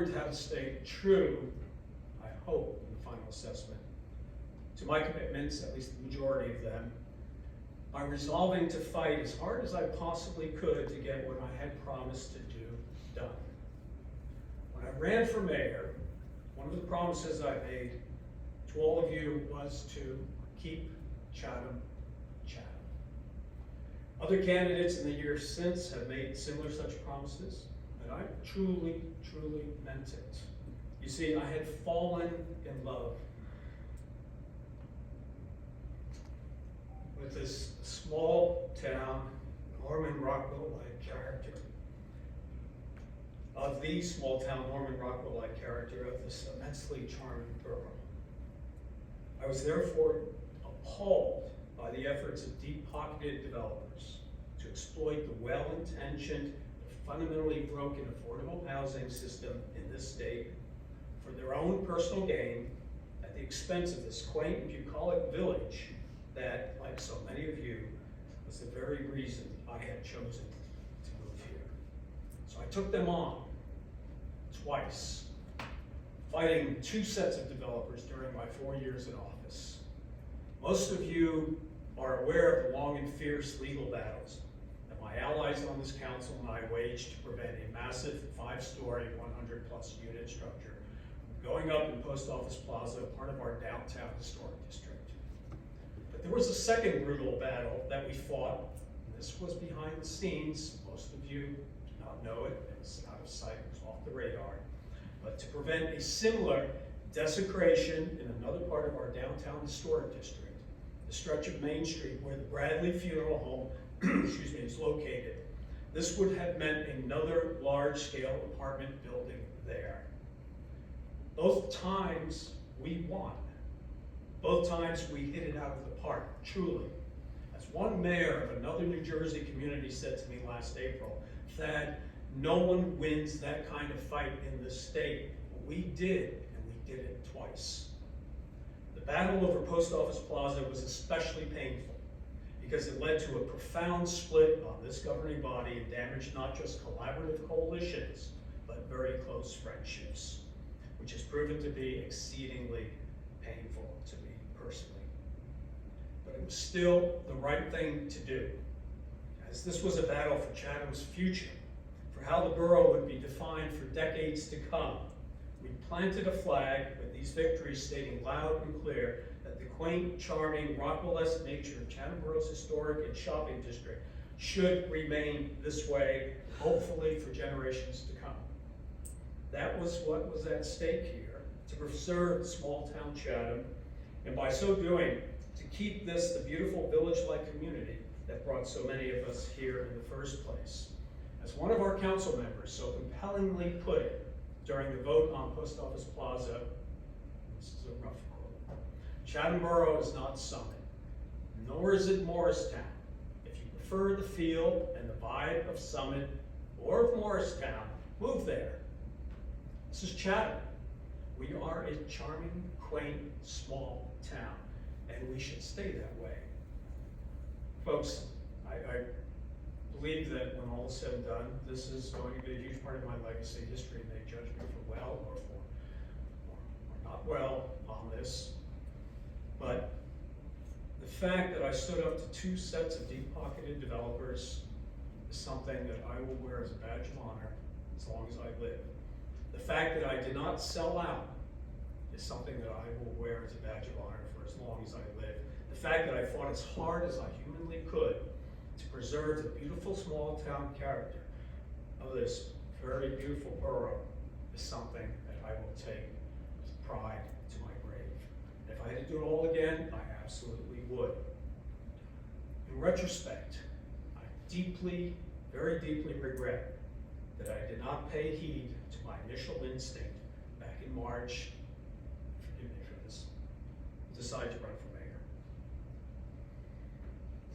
learned how to stay true, I hope, in the final assessment, to my commitments, at least the majority of them, by resolving to fight as hard as I possibly could to get what I had promised to do done. When I ran for mayor, one of the promises I made to all of you was to keep Chatham Chatham. Other candidates in the years since have made similar such promises, but I truly, truly meant it. You see, I had fallen in love with this small town, Norman Rockwell-like character, of the small town, Norman Rockwell-like character of this immensely charming borough. I was therefore appalled by the efforts of deep-pocketed developers to exploit the well-intentioned, fundamentally broken affordable housing system in this state for their own personal gain at the expense of this quaint and bucolic village that, like so many of you, was the very reason I had chosen to move here. So I took them on twice, fighting two sets of developers during my 4 years in office. Most of you are aware of the long and fierce legal battles that my allies on this council and I waged to prevent a massive 5-story, 100-plus unit structure from going up in Post Office Plaza, part of our downtown historic district. But there was a second brutal battle that we fought, and this was behind the scenes. Most of you do not know it. It's out of sight, it's off the radar. But to prevent a similar desecration in another part of our downtown historic district, the stretch of Main Street where the Bradley Funeral Home excuse me, is located, this would have meant another large-scale apartment building there. Both times we won. Both times we hit it out of the park, truly. As one mayor of another New Jersey community said to me last April, "Thad, no one wins that kind of fight in this state." But we did, and we did it twice. The battle over Post Office Plaza was especially painful because it led to a profound split on this governing body and damaged not just collaborative coalitions, but very close friendships, which has proven to be exceedingly painful to me personally. But it was still the right thing to do, as this was a battle for Chatham's future, for how the borough would be defined for decades to come. We planted a flag with these victories stating loud and clear that the quaint, charming, Rockwell-esque nature of Chatham Borough's historic and shopping district should remain this way, hopefully for generations to come. That was what was at stake here, to preserve small town Chatham, and by so doing, to keep this the beautiful village-like community that brought so many of us here in the first place. As one of our council members so compellingly put it during the vote on Post Office Plaza, this is a rough quote, "Chatham Borough is not Summit, nor is it Morristown. If you prefer the feel and the vibe of Summit or of Morristown, move there. This is Chatham. We are a charming, quaint, small town, and we should stay that way." Folks, I believe that when all is said and done, this is going to be a huge part of my legacy. History may judge me for well or not well on this, but the fact that I stood up to two sets of deep-pocketed developers is something that I will wear as a badge of honor as long as I live. The fact that I did not sell out is something that I will wear as a badge of honor for as long as I live. The fact that I fought as hard as I humanly could to preserve the beautiful small town character of this very beautiful borough is something that I will take with pride to my grave. If I had to do it all again, I absolutely would. In retrospect, I deeply, very deeply regret that I did not pay heed to my initial instinct back in March, forgive me for this, decide to run for mayor.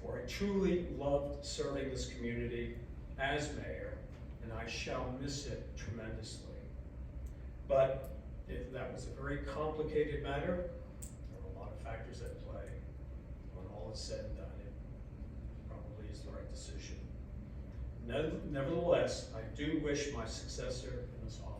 For I truly loved serving this community as mayor, and I shall miss it tremendously. But if that was a very complicated matter, there are a lot of factors at play. When all is said and done, it probably is the right decision. Nevertheless, I do wish my successor in this office